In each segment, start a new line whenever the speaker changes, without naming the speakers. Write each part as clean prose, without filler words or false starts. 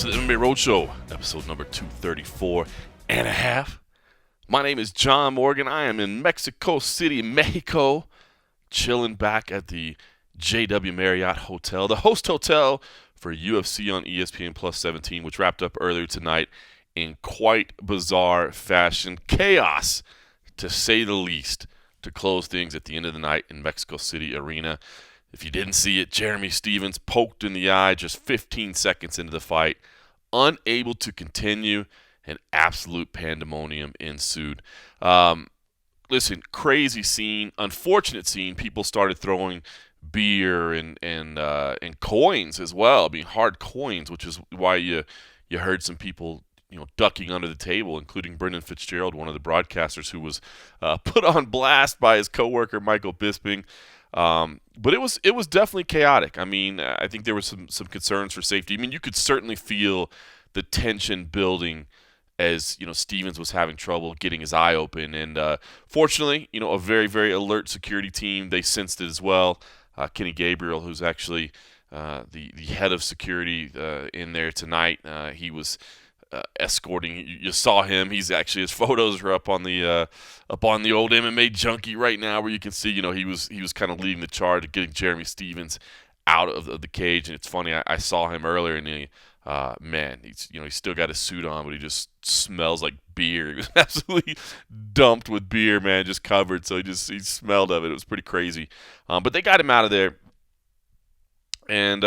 to the MMA Roadshow, episode number 234 and a half. My name is John Morgan. I am in Mexico City, Mexico, chilling back at the JW Marriott Hotel, the host hotel for UFC on ESPN Plus 17, which wrapped up earlier tonight in quite bizarre fashion. Chaos, to say the least, to close things at the end of the night in Mexico City Arena. If you didn't see it, Jeremy Stephens poked in the eye just 15 seconds into the fight, unable to continue, and absolute pandemonium ensued. Listen, crazy scene, unfortunate scene. People started throwing beer and coins as well. I mean, hard coins, which is why you heard some people ducking under the table, including Brendan Fitzgerald, one of the broadcasters who was put on blast by his coworker Michael Bisping. But it was definitely chaotic. I mean, I think there were some concerns for safety. I mean, you could certainly feel the tension building as Stephens was having trouble getting his eye open, and fortunately, a very, very alert security team, they sensed it as well. Kenny Gabriel, who's actually the head of security in there tonight, he was escorting. You saw him. He's actually, his photos are up on the old MMA Junkie right now, where you can see he was kind of leading the charge of getting Jeremy Stephens out of the cage. And it's funny, I saw him earlier, and he's still got his suit on, but he just smells like beer. He was absolutely dumped with beer, man, just covered. So he smelled of it. It was pretty crazy. But they got him out of there. And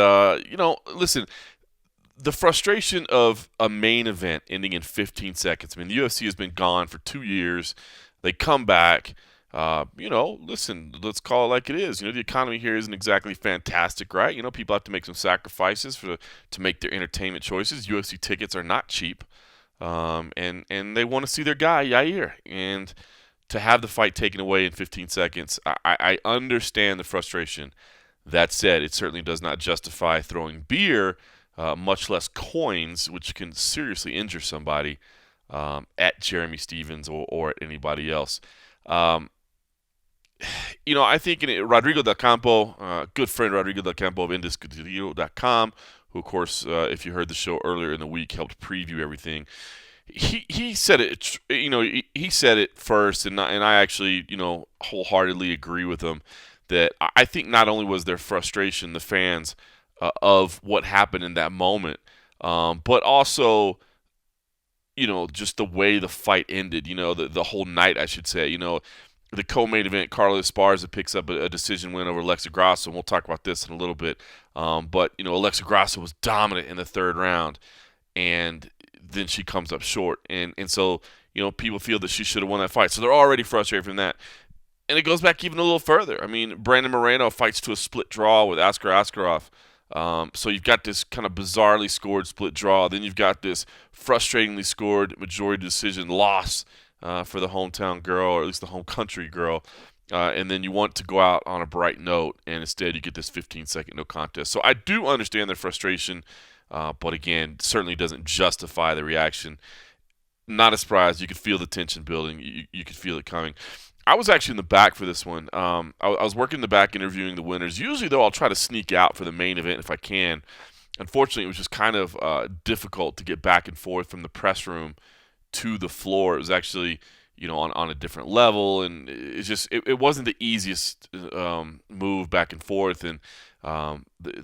listen, the frustration of a main event ending in 15 seconds. I mean, the UFC has been gone for 2 years. They come back. Listen, let's call it like it is. The economy here isn't exactly fantastic, right? People have to make some sacrifices to make their entertainment choices. UFC tickets are not cheap. And they want to see their guy, Yair. And to have the fight taken away in 15 seconds, I understand the frustration. That said, it certainly does not justify throwing beer, much less coins, which can seriously injure somebody, at Jeremy Stephens or at anybody else. I think Rodrigo Del Campo, good friend Rodrigo Del Campo of Indiscutido.com, who, of course, if you heard the show earlier in the week, helped preview everything. He said it. He said it first, and I actually wholeheartedly agree with him that I think not only was there frustration, the fans, of what happened in that moment, but also, just the way the fight ended, the whole night, I should say. The co-main event, Carla Esparza picks up a decision win over Alexa Grasso, and we'll talk about this in a little bit. But Alexa Grasso was dominant in the third round, and then she comes up short. And so, people feel that she should have won that fight. So they're already frustrated from that. And it goes back even a little further. I mean, Brandon Moreno fights to a split draw with Askar Askarov. So you've got this kind of bizarrely scored split draw. Then you've got this frustratingly scored majority decision loss for the hometown girl, or at least the home country girl. And then you want to go out on a bright note, and instead you get this 15-second no contest. So I do understand the frustration, but again, certainly doesn't justify the reaction. Not a surprise. You could feel the tension building. You could feel it coming. I was actually in the back for this one. I was working in the back interviewing the winners. Usually, though, I'll try to sneak out for the main event if I can. Unfortunately, it was just kind of difficult to get back and forth from the press room to the floor. It was actually, on a different level, and it wasn't the easiest move back and forth. And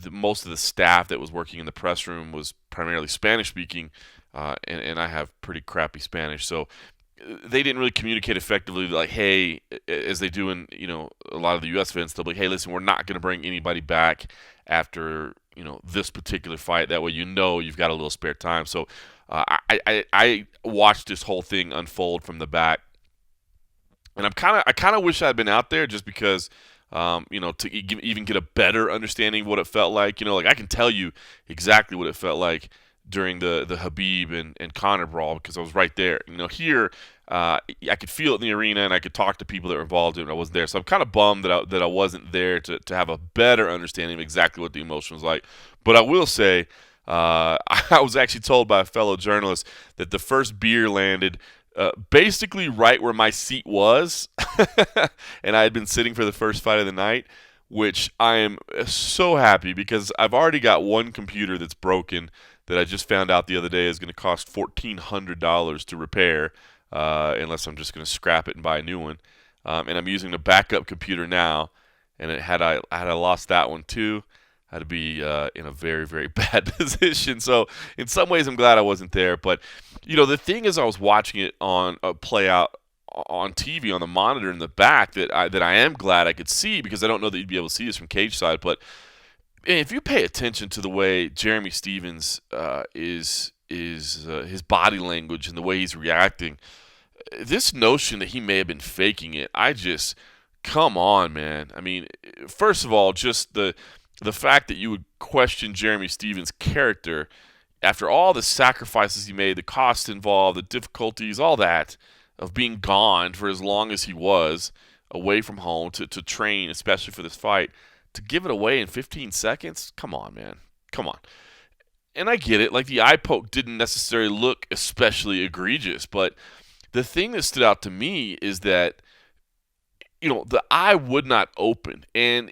most of the staff that was working in the press room was primarily Spanish speaking, and I have pretty crappy Spanish, so they didn't really communicate effectively, like, hey, as they do in, a lot of the U.S. events, they'll be like, hey, listen, we're not going to bring anybody back after, this particular fight. That way, you've got a little spare time. So I watched this whole thing unfold from the back, and I kind of wish I'd been out there just because, to even get a better understanding of what it felt like. I can tell you exactly what it felt like during the Khabib and Conor brawl because I was right there. Here I could feel it in the arena, and I could talk to people that were involved in it. I wasn't there, so I'm kind of bummed that I wasn't there to have a better understanding of exactly what the emotion was like. But I will say, I was actually told by a fellow journalist that the first beer landed basically right where my seat was, and I had been sitting for the first fight of the night, which I am so happy because I've already got one computer that's broken that I just found out the other day is going to cost $1,400 to repair, unless I'm just going to scrap it and buy a new one. And I'm using a backup computer now, and had I lost that one too, I'd be in a very, very bad position. So in some ways, I'm glad I wasn't there. But the thing is, I was watching it on play out on TV on the monitor in the back that I am glad I could see, because I don't know that you'd be able to see this from cage side. But if you pay attention to the way Jeremy Stephens is his body language and the way he's reacting, this notion that he may have been faking it, come on, man. I mean, first of all, just the fact that you would question Jeremy Stephens' character after all the sacrifices he made, the cost involved, the difficulties, all that, of being gone for as long as he was away from home to train, especially for this fight, to give it away in 15 seconds? Come on, man. Come on. And I get it. Like, the eye poke didn't necessarily look especially egregious, but the thing that stood out to me is that, the eye would not open. And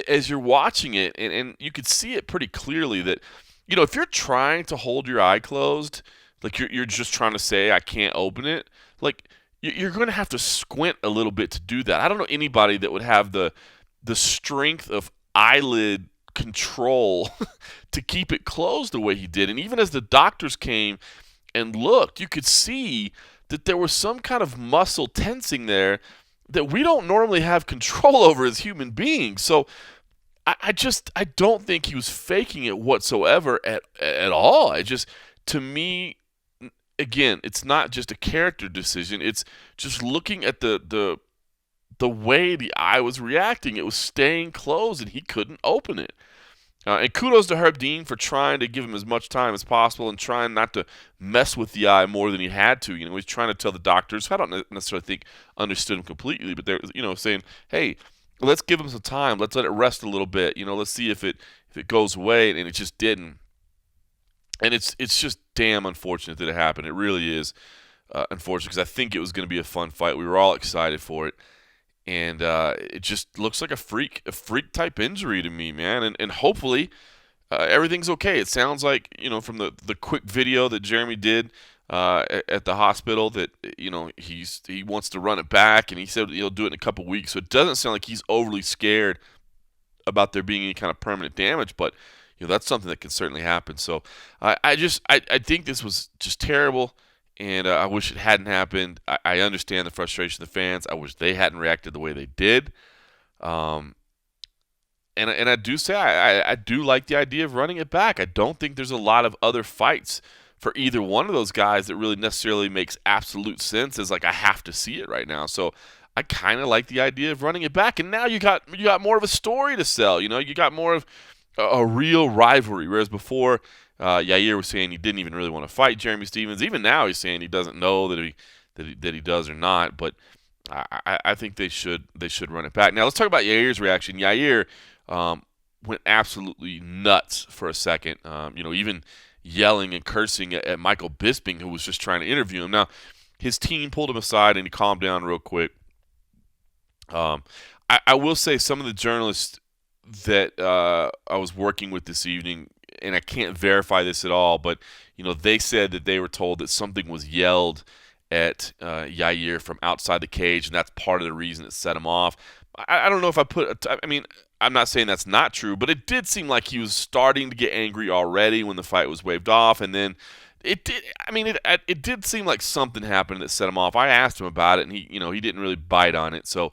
as you're watching it, and you could see it pretty clearly that, if you're trying to hold your eye closed, like you're just trying to say, I can't open it, like, you're going to have to squint a little bit to do that. I don't know anybody that would have the strength of eyelid control to keep it closed the way he did. And even as the doctors came and looked, you could see that there was some kind of muscle tensing there that we don't normally have control over as human beings. So I don't think he was faking it whatsoever at all. To me, again, it's not just a character decision. It's just looking at the way the eye was reacting. It was staying closed, and he couldn't open it. And kudos to Herb Dean for trying to give him as much time as possible and trying not to mess with the eye more than he had to. He's trying to tell the doctors, I don't necessarily think understood him completely, but they're saying, hey, let's give him some time. Let's let it rest a little bit. Let's see if it goes away, and it just didn't. And it's just damn unfortunate that it happened. It really is unfortunate, because I think it was going to be a fun fight. We were all excited for it. And it just looks like a freak type injury to me, man. And hopefully everything's okay. It sounds like, from the quick video that Jeremy did at the hospital, that he wants to run it back, and he said he'll do it in a couple weeks. So it doesn't sound like he's overly scared about there being any kind of permanent damage, but that's something that can certainly happen. So I think this was just terrible. And I wish it hadn't happened. I understand the frustration of the fans. I wish they hadn't reacted the way they did. And I do say I do like the idea of running it back. I don't think there's a lot of other fights for either one of those guys that really necessarily makes absolute sense as, like, I have to see it right now. So I kind of like the idea of running it back. And now you got more of a story to sell. You got more of a real rivalry, whereas before Yair was saying he didn't even really want to fight Jeremy Stephens. Even now he's saying he doesn't know that he does or not. But I think they should run it back. Now let's talk about Yair's reaction. Yair went absolutely nuts for a second. Even yelling and cursing at Michael Bisping, who was just trying to interview him. Now his team pulled him aside and he calmed down real quick. I will say some of the journalists that I was working with this evening, and I can't verify this at all, but they said that they were told that something was yelled at Yair from outside the cage, and that's part of the reason it set him off. I don't know if I'm not saying that's not true, but it did seem like he was starting to get angry already when the fight was waved off, and then it did seem like something happened that set him off. I asked him about it, and he didn't really bite on it, so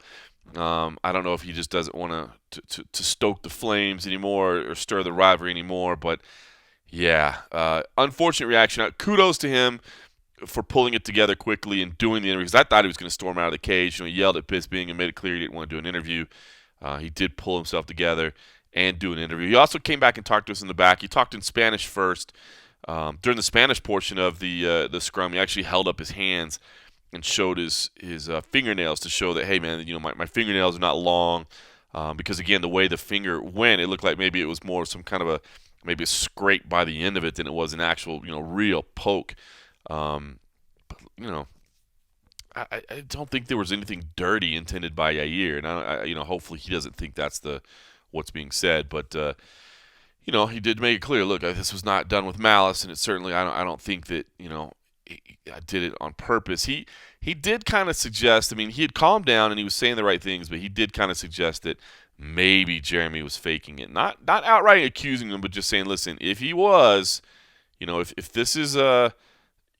I don't know if he just doesn't want to stoke the flames anymore or stir the rivalry anymore. But yeah, unfortunate reaction. Kudos to him for pulling it together quickly and doing the interview, because I thought he was going to storm out of the cage. He yelled at Bisping and made it clear he didn't want to do an interview. He did pull himself together and do an interview. He also came back and talked to us in the back. He talked in Spanish first. During the Spanish portion of the scrum, he actually held up his hands and showed his fingernails to show that, hey, man, my fingernails are not long. Because, again, the way the finger went, it looked like maybe it was more some kind of maybe a scrape by the end of it than it was an actual, real poke. But, I don't think there was anything dirty intended by Yair. And, hopefully he doesn't think that's what's being said. But, he did make it clear. Look, this was not done with malice, and it certainly I don't think that I did it on purpose. He did kind of suggest. I mean, he had calmed down and he was saying the right things, but he did kind of suggest that maybe Jeremy was faking it. Not outright accusing him, but just saying, listen, if he was, if this is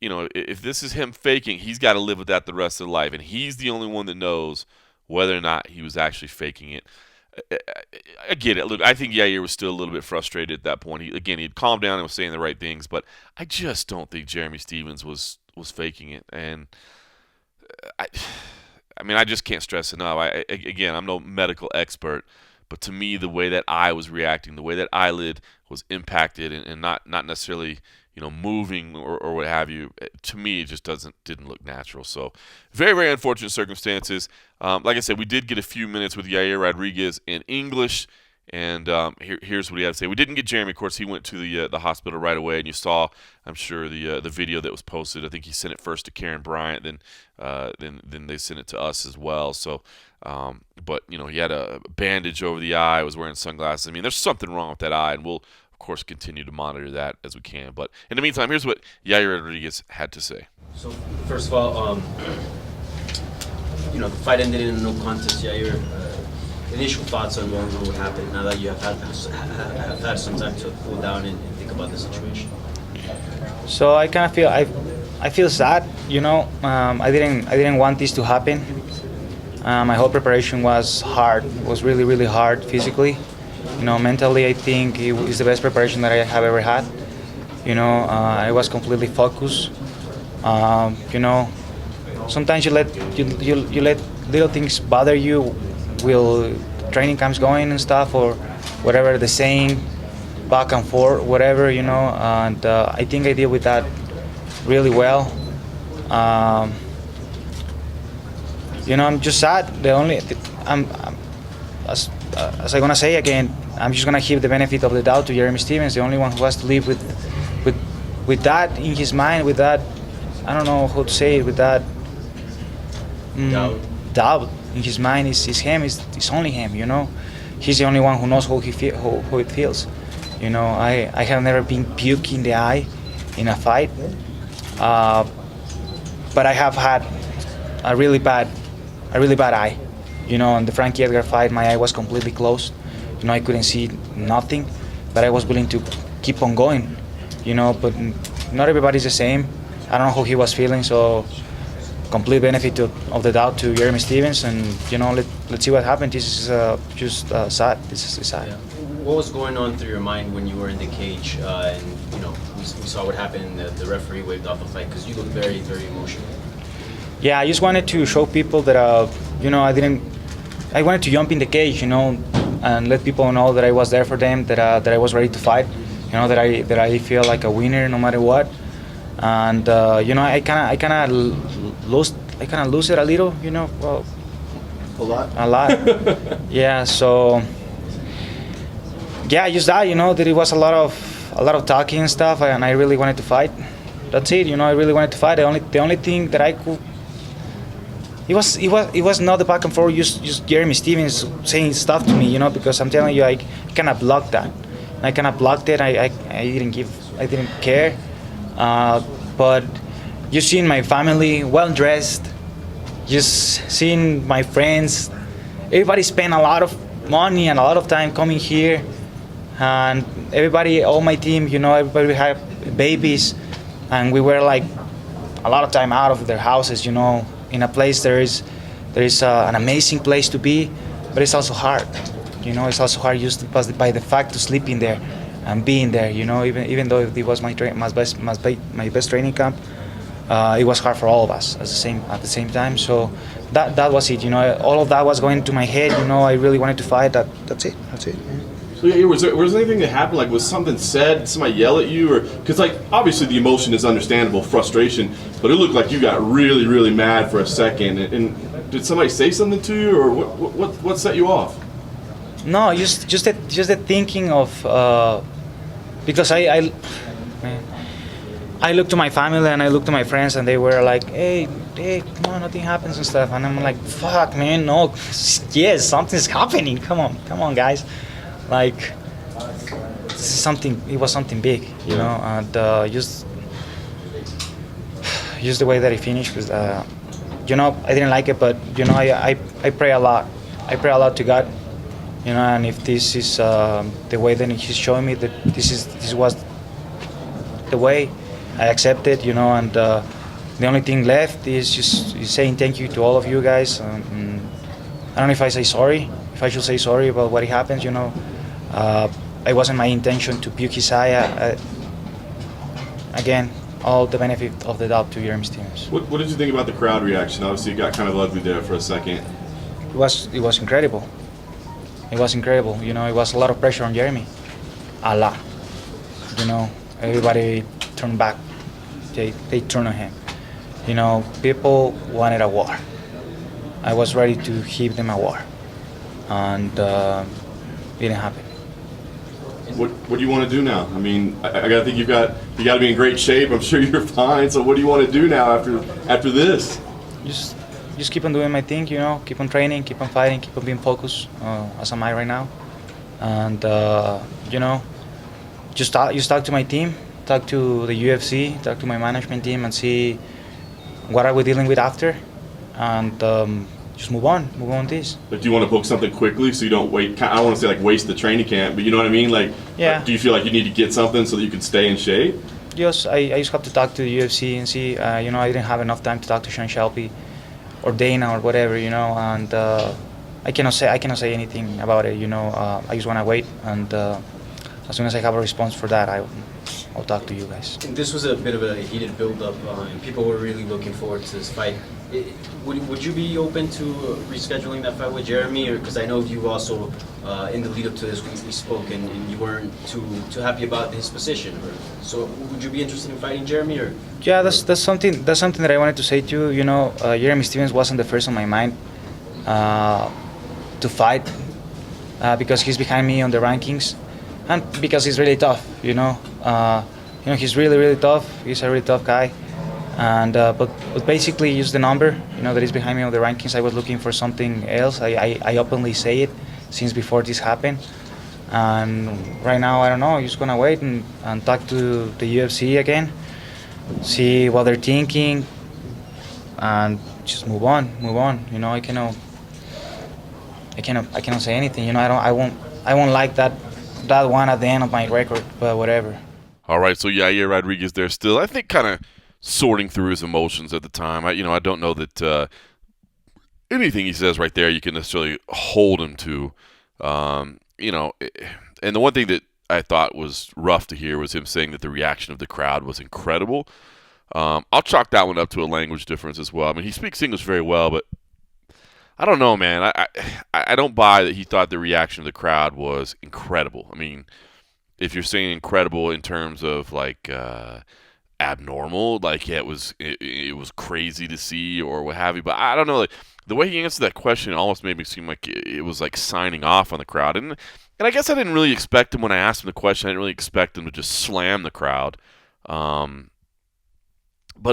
if this is him faking, he's got to live with that the rest of his life, and he's the only one that knows whether or not he was actually faking it. I get it. Look, I think Yair was still a little bit frustrated at that point. He had calmed down and was saying the right things, but I just don't think Jeremy Stevens was faking it. And I, I mean, I just can't stress enough. Again, I'm no medical expert, but to me, the way that I was reacting, the way that eyelid was impacted, and not necessarily moving or what have you, to me, it just didn't look natural. So, very, very unfortunate circumstances. Like I said, we did get a few minutes with Yair Rodriguez in English, and here's what he had to say. We didn't get Jeremy, of course. He went to the hospital right away, and you saw, I'm sure, the video that was posted. I think he sent it first to Karen Bryant, then they sent it to us as well. So, but he had a bandage over the eye, was wearing sunglasses. I mean, there's something wrong with that eye, and we'll of course continue to monitor that as we can. But in the meantime, here's what Yair Rodriguez had to say.
So first of all, the fight ended in a no contest. Yair, initial thoughts on what happened now that you have had some time to cool down and think about the situation.
So I kind of feel I feel sad. I didn't want this to happen. My whole preparation was hard. It was really, really hard physically. Mentally, I think it is the best preparation that I have ever had. I was completely focused. Sometimes you let little things bother you while training camps going and stuff, or whatever the saying, back and forth, whatever, and I think I deal with that really well. I'm just sad. As I'm gonna say again, I'm just gonna give the benefit of the doubt to Jeremy Stevens, the only one who has to live with that in his mind, with that, I don't know how to say it, with that doubt in his mind. Is him. It's only him. He's the only one who knows how it feels. I have never been puked in the eye in a fight, but I have had a really bad eye. In the Frankie Edgar fight, my eye was completely closed. I couldn't see nothing, but I was willing to keep on going. But not everybody's the same. I don't know how he was feeling, so complete benefit of the doubt to Jeremy Stevens, and let's see what happens. This is just sad. This is sad.
Yeah. What was going on through your mind when you were in the cage, and we saw what happened? The referee waved off the fight because you looked very, very emotional.
Yeah, I just wanted to show people that I wanted to jump in the cage, and let people know that I was there for them, that I was ready to fight, that I feel like a winner no matter what. And I kind of lose it a little, well, a lot. Yeah, so yeah, just that, that it was a lot of talking and stuff, and I really wanted to fight. That's it, I really wanted to fight. The only thing that I could, it was not the back and forth, just Jeremy Stevens saying stuff to me, because I'm telling you, I kind of blocked that. I kind of blocked it. I didn't care. But just seeing my family well dressed, just seeing my friends, everybody spent a lot of money and a lot of time coming here, and everybody, all my team, everybody had babies, and we were like a lot of time out of their houses, in a place there is an amazing place to be, but it's also hard. It's also hard just by the fact of sleeping there and being there. Even though it was my best training camp, it was hard for all of us at the same time. So that was it. All of that was going to my head. I really wanted to fight. That's it.
So yeah, was there anything that happened? Like, was something said? Did somebody yell at you, or because obviously the emotion is understandable, frustration, but it looked like you got really, really mad for a second. And did somebody say something to you, or what set you off?
No, just the thinking of because I looked to my family and I looked to my friends, and they were like, hey, come on, nothing happens and stuff, and I'm like, fuck, man, no, yes, something's happening. Come on, guys. Like, this is something. It was something big, you know, and just the way that he finished was, you know, I didn't like it, but you know, I pray a lot. I pray a lot to God, you know, and if this is the way that He's showing me that this was the way, I accept it, you know, and the only thing left is just saying thank you to all of you guys. I don't know if I say sorry, if I should say sorry about what happens, you know. It wasn't my intention to puke his eye. Again, all the benefit of the doubt to Jeremy Stevens.
What did you think about the crowd reaction? Obviously, it got kind of ugly there for a second.
It was incredible. It was incredible. You know, it was a lot of pressure on Jeremy. A lot. You know, everybody turned back. They turned on him. You know, people wanted a war. I was ready to give them a war, and it didn't happen.
What do you want to do now? I mean, I gotta think you got to be in great shape. I'm sure you're fine. So what do you want to do now after this?
Just keep on doing my thing, you know. Keep on training, keep on fighting, keep on being focused, as am I right now. And you know, just talk to my team, talk to the UFC, talk to my management team, and see what are we dealing with after, and just move on this.
Like, do you want to book something quickly so you don't wait? I don't want to say like waste the training camp, but you know what I mean. Like,
yeah.
Do you feel like you need to get something so that you can stay in shape?
Yes, I just have to talk to the UFC and see. You know, I didn't have enough time to talk to Sean Shelby or Dana or whatever, you know, and I cannot say anything about it, you know. I just want to wait, and as soon as I have a response for that, I'll talk to you guys.
And this was a bit of a heated build-up, and people were really looking forward to this fight. Would you be open to rescheduling that fight with Jeremy? Or because I know you also, in the lead-up to this, we spoke, and you weren't too happy about his position. So would you be interested in fighting Jeremy? Or
yeah, that's something that I wanted to say to you. You know, Jeremy Stevens wasn't the first on my mind to fight because he's behind me on the rankings, and because he's really tough. You know, he's really tough. He's a really tough guy. And but basically, use the number, you know, that is behind me on the rankings. I was looking for something else. I openly say it since before this happened. And right now, I don't know. I'm just gonna wait and talk to the UFC again, see what they're thinking, and just move on. You know, I cannot say anything. You know, I won't like that one at the end of my record, but whatever.
All right, so Yair Rodriguez there still, I think, kind of sorting through his emotions at the time. I don't know that anything he says right there you can necessarily hold him to. You know, and the one thing that I thought was rough to hear was him saying that the reaction of the crowd was incredible. I'll chalk that one up to a language difference as well. I mean, he speaks English very well, but I don't know, man. I don't buy that he thought the reaction of the crowd was incredible. I mean, if you're saying incredible in terms of like abnormal, like yeah, it was crazy to see or what have you, but I don't know, like the way he answered that question almost made me seem like it was like signing off on the crowd, and I guess I didn't really expect him when I asked him the question. I didn't really expect him to just slam the crowd, but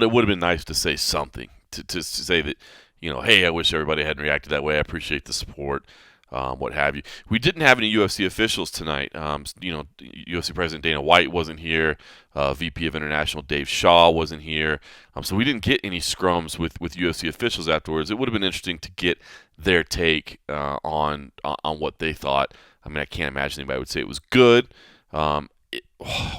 it would have been nice to say something to say that, you know, hey, I wish everybody hadn't reacted that way. I appreciate the support. What have you. We didn't have any UFC officials tonight. You know, UFC President Dana White wasn't here. VP of International Dave Shaw wasn't here. So we didn't get any scrums with UFC officials afterwards. It would have been interesting to get their take on what they thought. I mean, I can't imagine anybody would say it was good.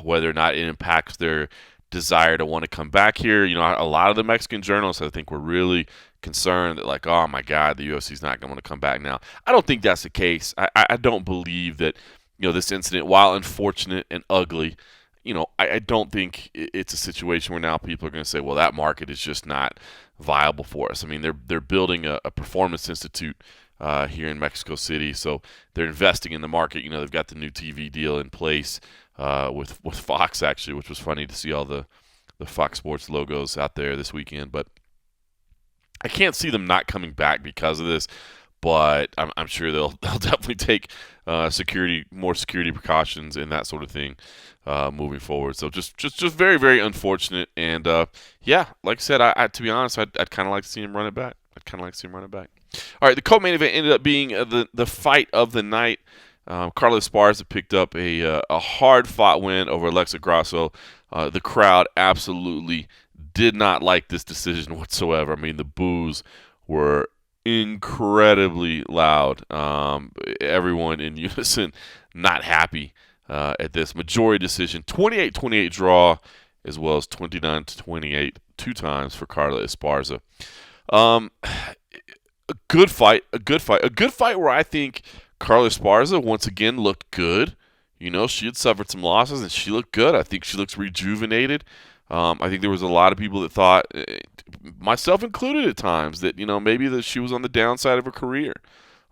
Whether or not it impacts their desire to want to come back here. You know, a lot of the Mexican journalists, I think, were really concerned that, like, oh my God, the UFC's not going to come back now. I don't think that's the case. I don't believe that, you know, this incident, while unfortunate and ugly, you know, I don't think it's a situation where now people are going to say, well, that market is just not viable for us. I mean, they're building a performance institute here in Mexico City, so they're investing in the market. You know, they've got the new TV deal in place with Fox, actually, which was funny to see all the Fox Sports logos out there this weekend. But I can't see them not coming back because of this, but I'm sure they'll definitely take more security precautions and that sort of thing moving forward. So just very, very unfortunate. And yeah, like I said, to be honest, I'd kind of like to see him run it back. All right, the co-main event ended up being the fight of the night. Carla Esparza picked up a hard-fought win over Alexa Grasso. The crowd absolutely did not like this decision whatsoever. I mean, the boos were incredibly loud. Everyone in unison not happy at this majority decision. 28-28 draw, as well as 29-28 two times for Carla Esparza. A good fight, where I think Carla Esparza once again looked good. You know, she had suffered some losses and she looked good. I think she looks rejuvenated. I think there was a lot of people that thought, myself included at times, that maybe that she was on the downside of her career.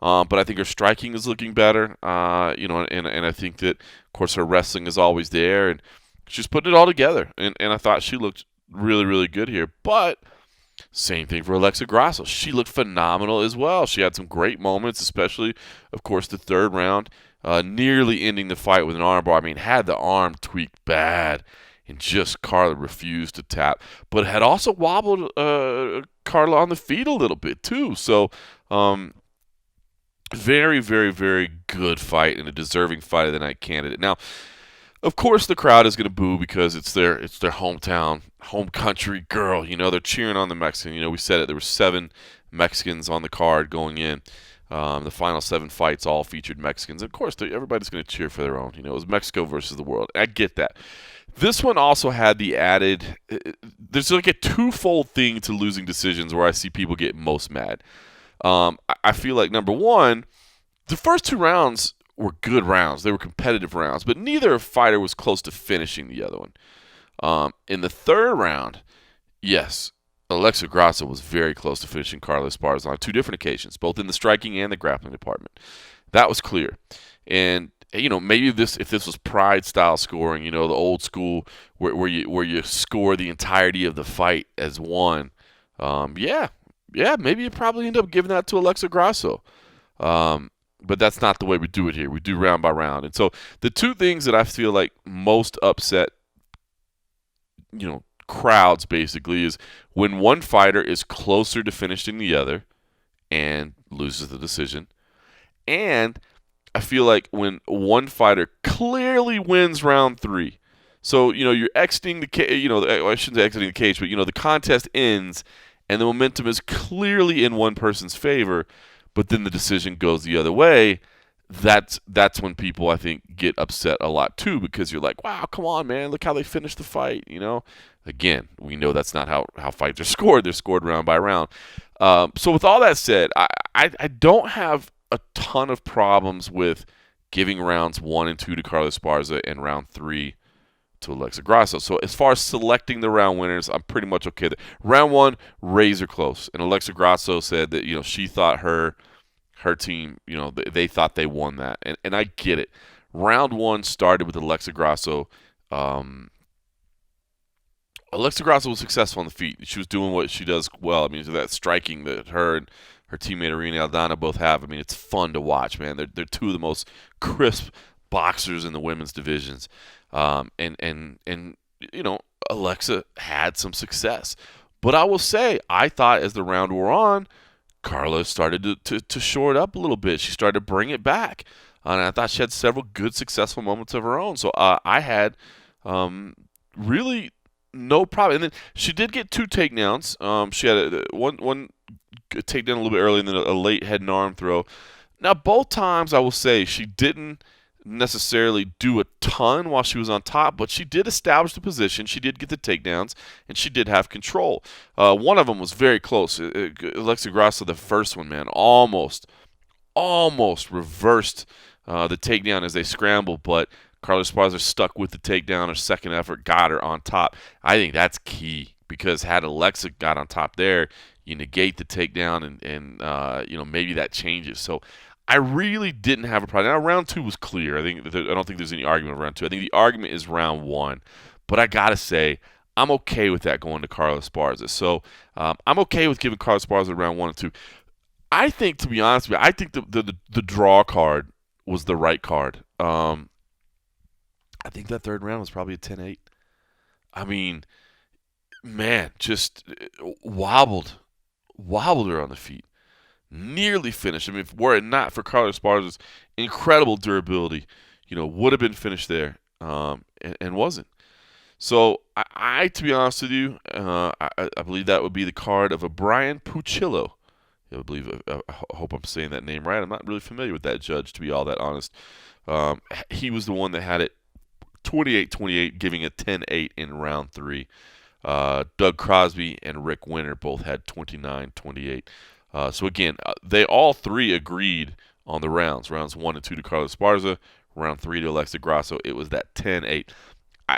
But I think her striking is looking better. And I think that, of course, her wrestling is always there, and she's putting it all together. And I thought she looked really, really good here. But same thing for Alexa Grasso. She looked phenomenal as well. She had some great moments, especially, of course, the third round, nearly ending the fight with an armbar. I mean, had the arm tweaked bad, and just Carla refused to tap, but had also wobbled Carla on the feet a little bit too. So, very, very, very good fight and a deserving fight of the night candidate. Now, of course, the crowd is going to boo because it's their hometown, home country girl. They're cheering on the Mexican. We said it. There were 7 Mexicans on the card going in. The final 7 fights all featured Mexicans. Of course, everybody's going to cheer for their own. It was Mexico versus the world. I get that. This one also had the added. There's like a twofold thing to losing decisions where I see people get most mad. I feel like, number one, the first 2 rounds were good rounds. They were competitive rounds, but neither fighter was close to finishing the other one. In the third round, yes, Alexa Grasso was very close to finishing Carla Esparza on 2 different occasions, both in the striking and the grappling department. That was clear. And maybe if this was pride style scoring, the old school where you score the entirety of the fight as one, yeah, maybe you probably end up giving that to Alexa Grasso. But that's not the way we do it here. We do round by round. And so the 2 things that I feel like most upset, crowds basically, is when one fighter is closer to finishing the other and loses the decision. And I feel like when one fighter clearly wins round 3. So, you're exiting the cage, I shouldn't say exiting the cage, but, the contest ends and the momentum is clearly in one person's favor, but then the decision goes the other way. That's when people, I think, get upset a lot too, because you're like, wow, come on, man, look how they finished the fight. Again, we know that's not how fights are scored. They're scored round by round. So with all that said, I don't have a ton of problems with giving rounds 1 and 2 to Carla Esparza and round 3 to Alexa Grasso. So as far as selecting the round winners, I'm pretty much okay. Round 1, razor close, and Alexa Grasso said that she thought her team, they thought they won that, and I get it. Round 1 started with Alexa Grasso. Alexa Grasso was successful on the feet. She was doing what she does well. I mean, that striking that her and her teammate Irene Aldana both have. I mean, it's fun to watch, man. They're 2 of the most crisp boxers in the women's divisions. And Alexa had some success. But I will say, I thought as the round wore on, Carla started to shore it up a little bit. She started to bring it back. And I thought she had several good, successful moments of her own. So I had really no problem. And then she did get 2 takedowns. She had one takedown a little bit early and then a late head and arm throw. Now, both times, I will say, she didn't necessarily do a ton while she was on top, but she did establish the position. She did get the takedowns, and she did have control. One of them was very close. Alexa Grasso, the first one, man, almost reversed the takedown as they scrambled, but Carla Esparza stuck with the takedown. Her second effort got her on top. I think that's key, because had Alexa got on top there, you negate the takedown, and maybe that changes. So I really didn't have a problem. Now, round 2 was clear. I don't think there's any argument around 2. I think the argument is round 1. But I got to say, I'm okay with that going to Carla Esparza. So I'm okay with giving Carla Esparza round 1 and 2. I think, to be honest with you, I think the draw card was the right card. I think that third round was probably a 10-8. I mean, man, just wobbled her on the feet. nearly finished. I mean, were it not for Carla Esparza's incredible durability, would have been finished there, and wasn't. So to be honest with you, I believe that would be the card of a Brian Pucillo. I believe. I hope I'm saying that name right. I'm not really familiar with that judge, to be all that honest. He was the one that had it 28-28, giving a 10-8 in round 3. Doug Crosby and Rick Winter both had 29-28. So again, they all three agreed on the rounds. Rounds 1 and 2 to Carla Esparza. Round 3 to Alexa Grasso. It was that 10-8.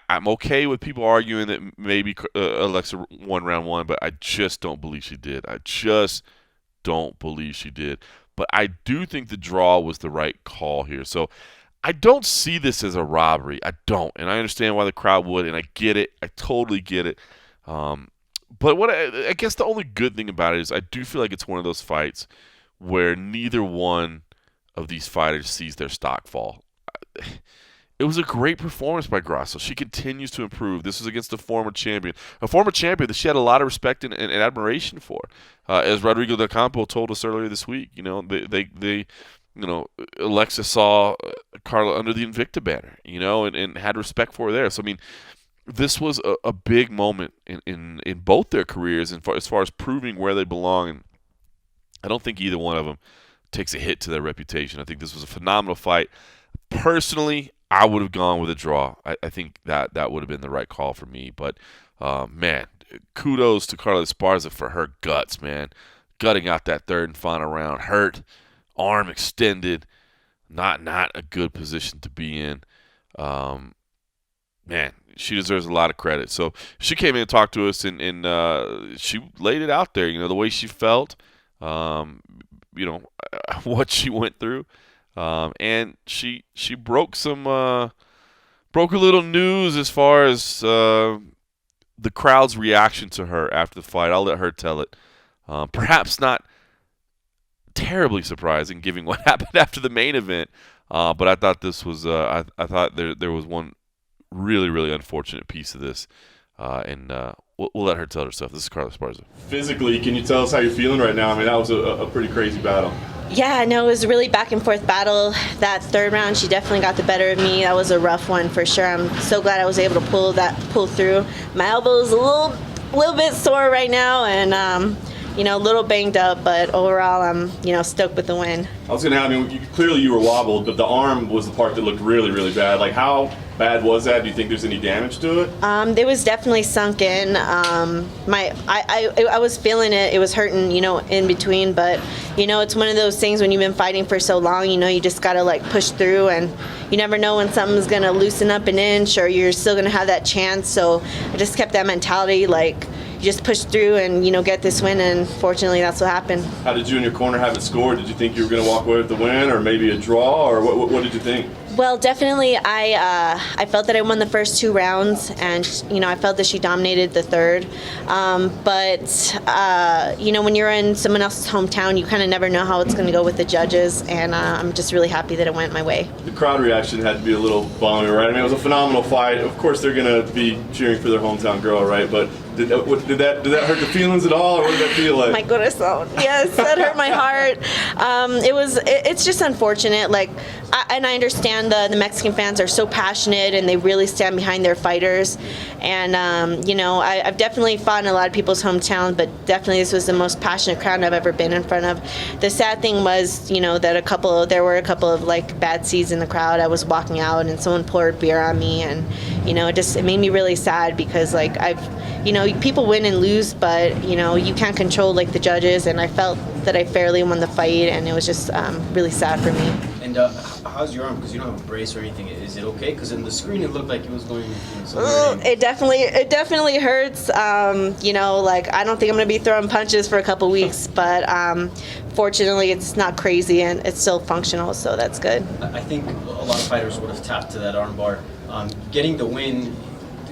I'm okay with people arguing that maybe Alexa won round 1, but I just don't believe she did. I just don't believe she did. But I do think the draw was the right call here. So I don't see this as a robbery. I don't. And I understand why the crowd would, and I get it. I totally get it. But what I guess the only good thing about it is I do feel like it's one of those fights where neither one of these fighters sees their stock fall. It was a great performance by Grasso. She continues to improve. This is against a former champion that she had a lot of respect and admiration for. As Rodrigo Del Campo told us earlier this week, Alexa saw Carla under the Invicta banner, and had respect for her there. So I mean, this was a big moment in both their careers, and as far as proving where they belong. And I don't think either one of them takes a hit to their reputation. I think this was a phenomenal fight. Personally, I would have gone with a draw. I think that would have been the right call for me. But, man, kudos to Carla Esparza for her guts, man. Gutting out that third and final round. Hurt, arm extended. Not a good position to be in. Man, she deserves a lot of credit. So she came in and talked to us, and she laid it out there, the way she felt, what she went through. And she broke a little news as far as the crowd's reaction to her after the fight. I'll let her tell it. Perhaps not terribly surprising, given what happened after the main event. But I thought this was I thought there was one really, really unfortunate piece of this, and we'll let her tell herself. This is Carla Esparza.
Physically, can you tell us how you're feeling right now? I mean, that was a pretty crazy battle.
Yeah, no, it was a really back and forth battle. That third round, she definitely got the better of me. That was a rough one for sure. I'm so glad I was able to pull through. My elbow is a little bit sore right now, and a little banged up, but overall, I'm stoked with the win.
I was going to ask, clearly you were wobbled, but the arm was the part that looked really, really bad. Like, how bad was that? Do you think there's any damage to it?
It was definitely sunk in. I was feeling it. It was hurting, in between. But, it's one of those things when you've been fighting for so long, you just got to, push through. And you never know when something's going to loosen up an inch or you're still going to have that chance. So I just kept that mentality, you just push through and, get this win. And fortunately, that's what happened.
How did you and your corner have it scored? Did you think you were going to walk away with the win or maybe a draw? Or what did you think?
Well, definitely, I felt that I won the first 2 rounds, and I felt that she dominated the third. But when you're in someone else's hometown, you kind of never know how it's going to go with the judges, and I'm just really happy that it went my way.
The crowd reaction had to be a little bummy, right? I mean, it was a phenomenal fight. Of course, they're going to be cheering for their hometown girl, right? But did that hurt the feelings at all, or what did that feel like?
My corazón. Yes, that hurt my heart. It's just unfortunate. And I understand the Mexican fans are so passionate and they really stand behind their fighters. And I've definitely fought in a lot of people's hometowns, but definitely this was the most passionate crowd I've ever been in front of. The sad thing was, that there were a couple of bad seeds in the crowd. I was walking out and someone poured beer on me, and it made me really sad because people win and lose, but you can't control the judges, and I felt that I fairly won the fight, and it was just really sad for me.
And how's your arm? Because you don't have a brace or anything. Is it okay? Because in the screen it looked like it was going somewhere.
It definitely hurts. I don't think I'm gonna be throwing punches for a couple weeks, but fortunately it's not crazy and it's still functional, so that's good.
I think a lot of fighters would have tapped to that arm bar. Getting the win,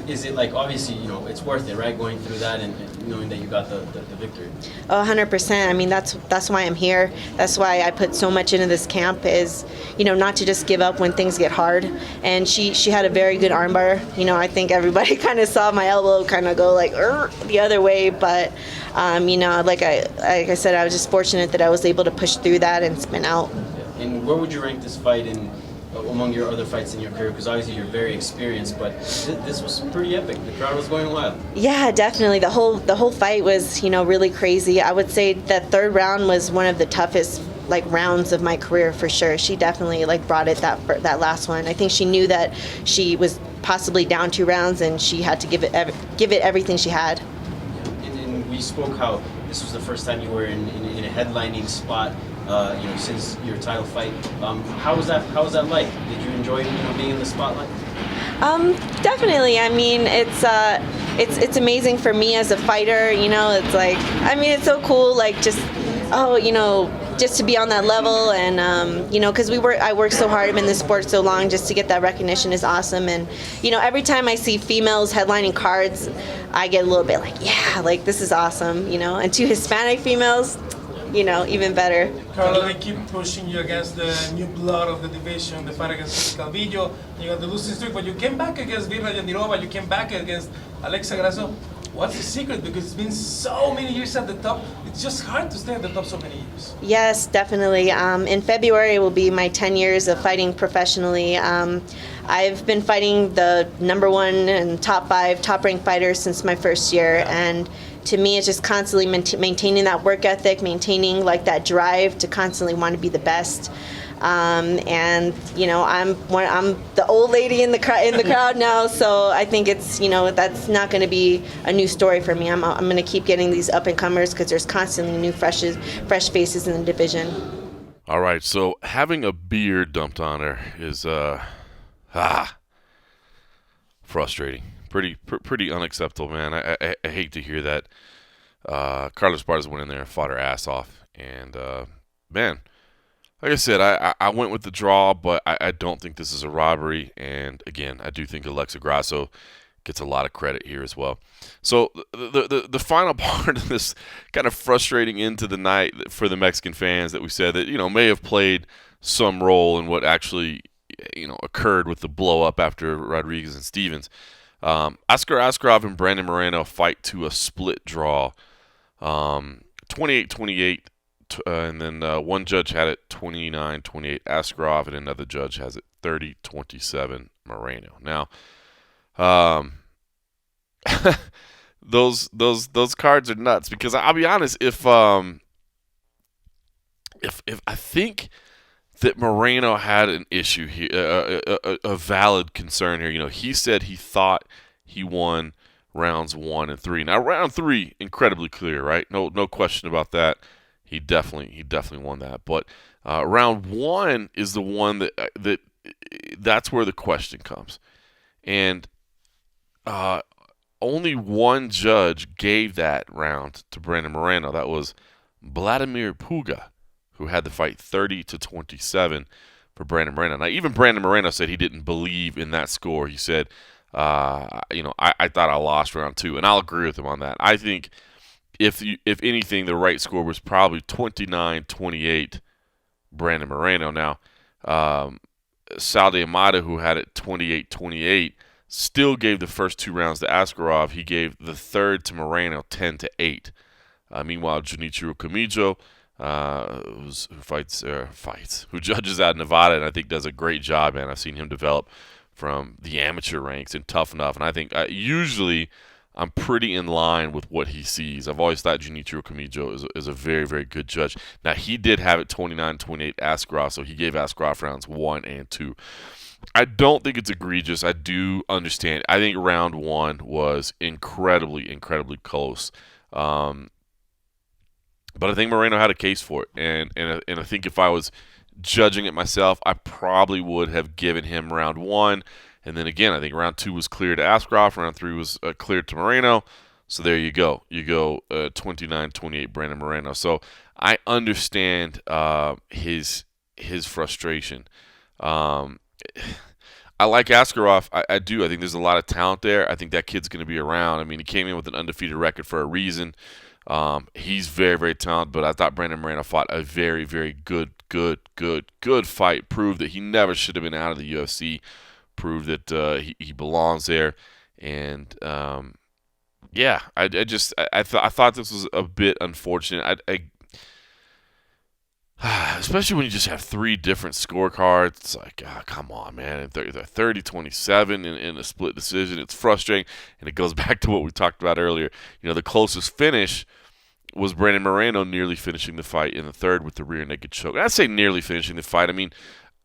is it obviously it's worth it, right? Going through that and knowing that you got the victory?
Oh, 100%. I mean, that's why I'm here. That's why I put so much into this camp is, not to just give up when things get hard. And she had a very good armbar. I think everybody kind of saw my elbow kind of go like the other way. But, like I said, I was just fortunate that I was able to push through that and spin out.
And where would you rank this fight among your other fights in your career? Because obviously you're very experienced, but this was pretty epic. The crowd was going wild.
Yeah, definitely. The whole fight was, really crazy. I would say that third round was one of the toughest rounds of my career for sure. She definitely brought it that last one. I think she knew that she was possibly down 2 rounds and she had to give it everything she had.
And we spoke how this was the first time you were in a headlining spot. Since your title fight, how was that like? Did you enjoy being in the spotlight?
Definitely. I mean, it's amazing for me as a fighter. It's so cool. Just to be on that level, and because I worked so hard. I'm in this sport so long, just to get that recognition is awesome. And every time I see females headlining cards, I get a little bit this is awesome. And 2 Hispanic females, even better.
Carla, they keep pushing you against the new blood of the division, the fight against Calvillo. You got the losing streak, but you came back against Virna Jandirova, you came back against Alexa Grasso. What's the secret? Because it's been so many years at the top. It's just hard to stay at the top so many years.
Yes, definitely. In February will be my 10 years of fighting professionally. I've been fighting the number 1 and top 5 top-ranked fighters since my first year, and to me, it's just constantly maintaining that work ethic, maintaining that drive to constantly want to be the best. I'm the old lady in the crowd now, so I think it's that's not going to be a new story for me. I'm going to keep getting these up and comers because there's constantly new fresh faces in the division.
All right, so having a beard dumped on her is frustrating. Pretty unacceptable, man. I hate to hear that. Carla Esparza went in there and fought her ass off, and man, like I said, I went with the draw, but I don't think this is a robbery. And again, I do think Alexa Grasso gets a lot of credit here as well. So the final part of this kind of frustrating end to the night for the Mexican fans that we said that may have played some role in what actually occurred with the blow up after Rodriguez and Stevens. Askar Askarov and Brandon Moreno fight to a split draw, 28-28, and then one judge had it 29-28 Askarov, and another judge has it 30-27 Moreno. Now, those cards are nuts because I'll be honest, if I think that Moreno had an issue here, a valid concern here. He said he thought he won rounds 1 and 3. Now, round 3, incredibly clear, right? No question about that. He definitely won that. But round 1 is the one that's where the question comes, and only one judge gave that round to Brandon Moreno. That was Vladimir Puga, who had the fight 30-27 for Brandon Moreno. Now, even Brandon Moreno said he didn't believe in that score. He said, I thought I lost round 2, and I'll agree with him on that. I think if anything, the right score was probably 29-28 Brandon Moreno. Now, Salde Amada, who had it 28-28, still gave the first 2 rounds to Askarov. He gave the third to Moreno 10-8. Meanwhile, Junichiro Kamijo, who judges out of Nevada, and I think does a great job, man. I've seen him develop from the amateur ranks and tough enough, and I think usually I'm pretty in line with what he sees. I've always thought Junichiro Kamijo is a very, very good judge. Now, he did have it 29-28 Askarov, so he gave Askarov rounds 1 and 2. I don't think it's egregious. I do understand. I think round 1 was incredibly, incredibly close. But I think Moreno had a case for it, and I think if I was judging it myself, I probably would have given him round 1, and then again, I think round 2 was clear to Askarov, round 3 was cleared to Moreno. So there you go. You go 29-28 Brandon Moreno. So I understand his frustration. I like Askarov. I do. I think there's a lot of talent there. I think that kid's going to be around. I mean, he came in with an undefeated record for a reason. He's very, very talented, but I thought Brandon Moreno fought a very, very good fight. Proved that he never should have been out of the UFC. Proved that he belongs there. And yeah, I thought this was a bit unfortunate. Especially when you just have 3 different scorecards. It's like, come on, man. They're 30-27 in a split decision. It's frustrating, and it goes back to what we talked about earlier. The closest finish was Brandon Moreno nearly finishing the fight in the third with the rear naked choke. And I say nearly finishing the fight. I mean,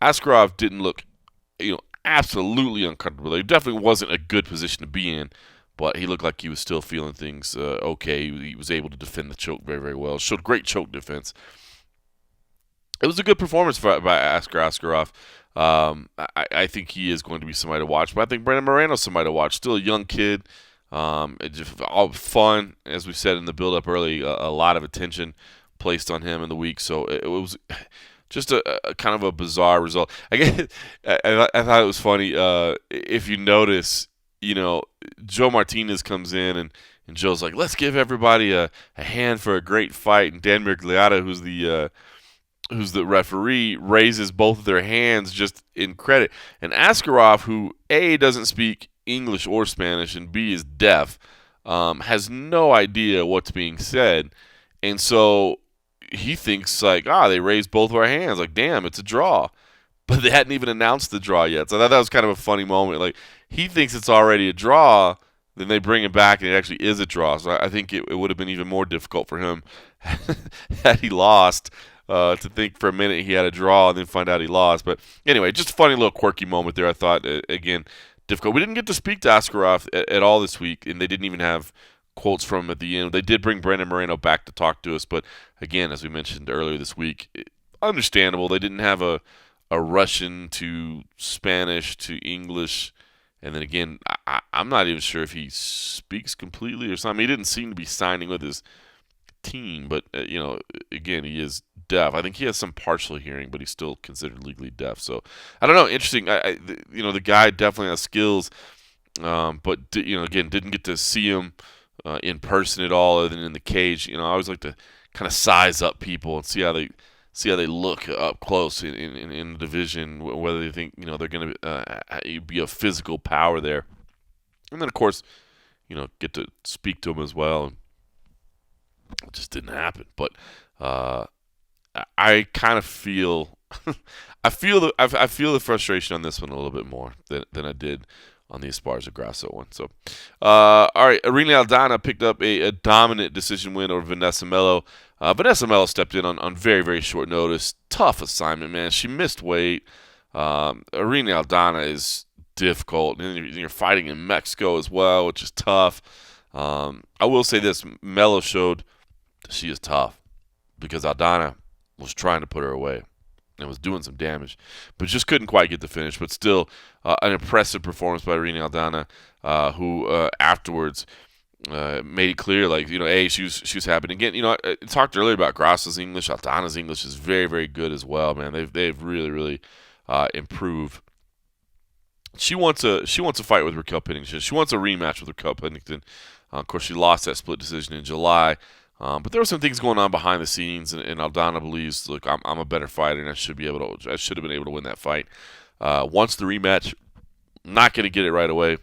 Askarov didn't look, absolutely uncomfortable. It definitely wasn't a good position to be in, but he looked like he was still feeling things okay. He was able to defend the choke very, very well. Showed great choke defense. It was a good performance by Askarov. I think he is going to be somebody to watch, but I think Brandon Moreno is somebody to watch. Still a young kid. Just all fun, as we said in the build-up early. A lot of attention placed on him in the week, so it was just a kind of a bizarre result. I thought it was funny. If you notice, Joe Martinez comes in and Joe's like, "Let's give everybody a hand for a great fight," and Dan Miragliotta, who's the referee, raises both of their hands just in credit. And Askarov, who A, doesn't speak English or Spanish, and B, is deaf, has no idea what's being said. And so he thinks like, they raised both of our hands. Like, damn, it's a draw. But they hadn't even announced the draw yet. So I thought that was kind of a funny moment. Like, he thinks it's already a draw, then they bring it back and it actually is a draw. So I think it would have been even more difficult for him had he lost. To think for a minute he had a draw and then find out he lost. But anyway, just a funny little quirky moment there, I thought. Again, difficult. We didn't get to speak to Askarov at all this week, and they didn't even have quotes from him at the end. They did bring Brandon Moreno back to talk to us, but again, as we mentioned earlier this week, understandable. They didn't have a Russian to Spanish to English. And then again, I'm not even sure if he speaks completely or something. He didn't seem to be signing with his team, but again, he is deaf. I think he has some partial hearing, but he's still considered legally deaf. So I don't know. Interesting. The guy definitely has skills, but again, didn't get to see him in person at all, other than in the cage. I always like to kind of size up people and see how they look up close in the division, whether they think they're going to be a physical power there, and then of course get to speak to him as well. And it just didn't happen. But I kind of feel I feel the frustration on this one a little bit more than I did on the Esparza Grasso one. So, all right, Irene Aldana picked up a dominant decision win over Vanessa Melo. Vanessa Melo stepped in on very, very short notice. Tough assignment, man. She missed weight. Irene Aldana is difficult. And you're fighting in Mexico as well, which is tough. I will say this. Melo showed she is tough because Aldana was trying to put her away and was doing some damage, but just couldn't quite get the finish. But still, an impressive performance by Irene Aldana, who afterwards made it clear, like, she was happy. Again, I talked earlier about Grasso's English. Aldana's English is very, very good as well, man. They've really, really improved. She wants a fight with Raquel Pennington. She wants a rematch with Raquel Pennington. Of course, she lost that split decision in July. But there were some things going on behind the scenes, and Aldana believes, look, I'm a better fighter, and I should have been able to win that fight. Wants the rematch, not going to get it right away.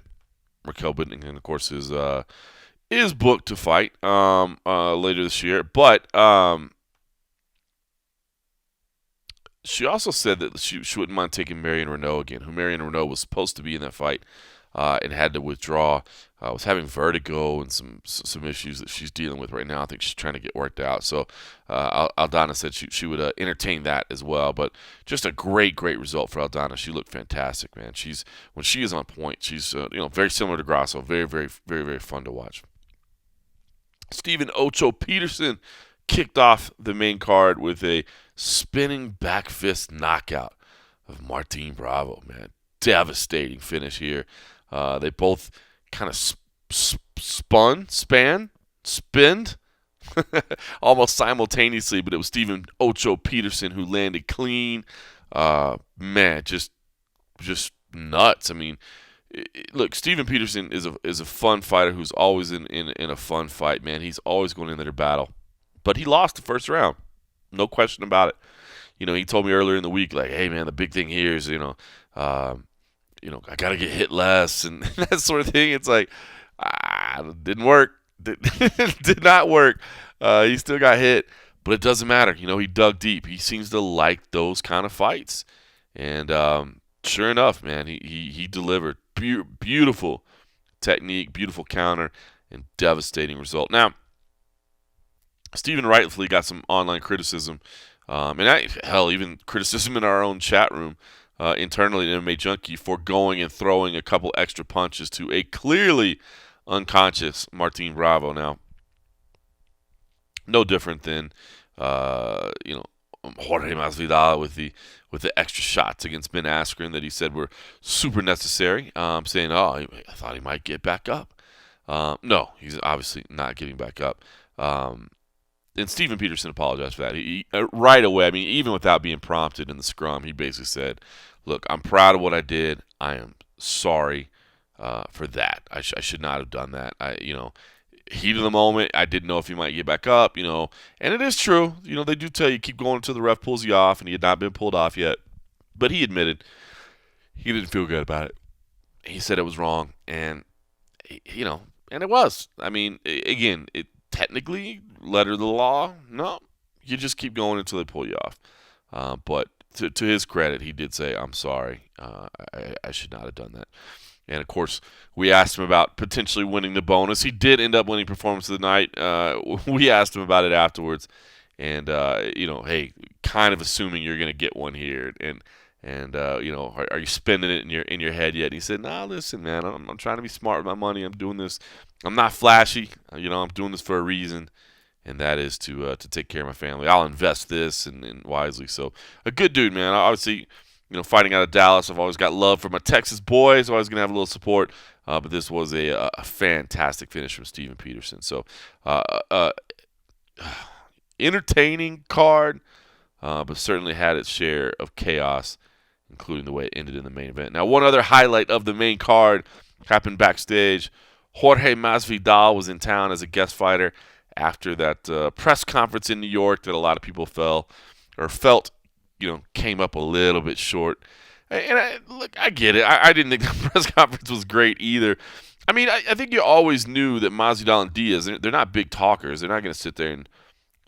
Raquel Pennington, of course, is booked to fight later this year, but she also said that she wouldn't mind taking Marion Renault again, who Marion Renault was supposed to be in that fight and had to withdraw. Was having vertigo and some issues that she's dealing with right now. I think she's trying to get worked out. So Aldana said she would entertain that as well. But just a great result for Aldana. She looked fantastic, man. When she is on point, she's very similar to Grasso. Very, very, very, very fun to watch. Steven Ocho Peterson kicked off the main card with a spinning back fist knockout of Martin Bravo, man. Devastating finish here. They both kind of spinned almost simultaneously, but it was Steven Ocho Peterson who landed clean. Man, just nuts. I mean, look, Steven Peterson is a fun fighter who's always in a fun fight, man. He's always going into their battle. But he lost the first round. No question about it. He told me earlier in the week, like, hey, man, the big thing here is, I got to get hit less and that sort of thing. It's like, didn't work. Did not work. He still got hit, but it doesn't matter. He dug deep. He seems to like those kind of fights. And sure enough, man, he delivered. Beautiful technique, beautiful counter, and devastating result. Now, Steven rightfully got some online criticism, even criticism in our own chat room internally at MMA Junkie for going and throwing a couple extra punches to a clearly unconscious Martin Bravo. Now, no different than Jorge Masvidal with the extra shots against Ben Askren that he said were super necessary, saying, I thought he might get back up. No, he's obviously not getting back up. And Steven Peterson apologized for that. He right away, I mean, even without being prompted in the scrum, he basically said, look, I'm proud of what I did. I am sorry for that. I should not have done that. Heat of the moment, I didn't know if he might get back up, and it is true. They do tell you keep going until the ref pulls you off, and he had not been pulled off yet. But he admitted he didn't feel good about it. He said it was wrong, and, and it was. I mean, again, it technically, letter of the law, no. You just keep going until they pull you off. But to his credit, he did say, I'm sorry. I should not have done that. And, of course, we asked him about potentially winning the bonus. He did end up winning Performance of the Night. We asked him about it afterwards. And, hey, kind of assuming you're going to get one here. And are you spending it in your head yet? And he said, nah, listen, man, I'm trying to be smart with my money. I'm doing this. I'm not flashy. I'm doing this for a reason. And that is to take care of my family. I'll invest this and wisely. So, a good dude, man. Obviously, fighting out of Dallas, I've always got love for my Texas boys. Always going to have a little support. But this was a fantastic finish from Steven Peterson. So, entertaining card, but certainly had its share of chaos, including the way it ended in the main event. Now, one other highlight of the main card happened backstage. Jorge Masvidal was in town as a guest fighter after that press conference in New York that a lot of people felt came up a little bit short. And I get it. I didn't think the press conference was great either. I mean, I think you always knew that Masvidal and Diaz, they're not big talkers. They're not going to sit there and